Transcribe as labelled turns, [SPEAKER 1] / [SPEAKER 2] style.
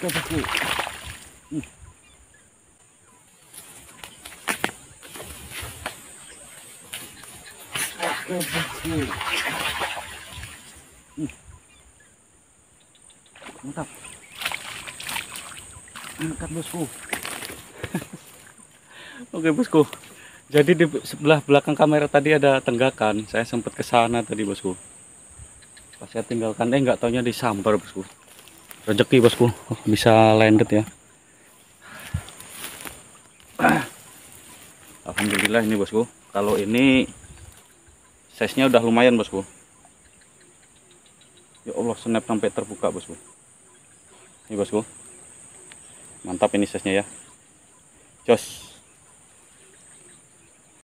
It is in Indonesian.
[SPEAKER 1] Oke bosku. Oke bosku. Mantap. Angkat bosku. Oke bosku. Jadi di sebelah belakang kamera tadi ada tenggakan. Saya sempat ke sana tadi bosku. Pas saya tinggalkan nggak taunya disambar bosku. Rezeki bosku. Oh, bisa landed ya. Alhamdulillah ini bosku. Kalau ini size-nya udah lumayan bosku. Ya Allah, snap sampai terbuka bosku. Ini bosku. Mantap ini size-nya ya. Jos.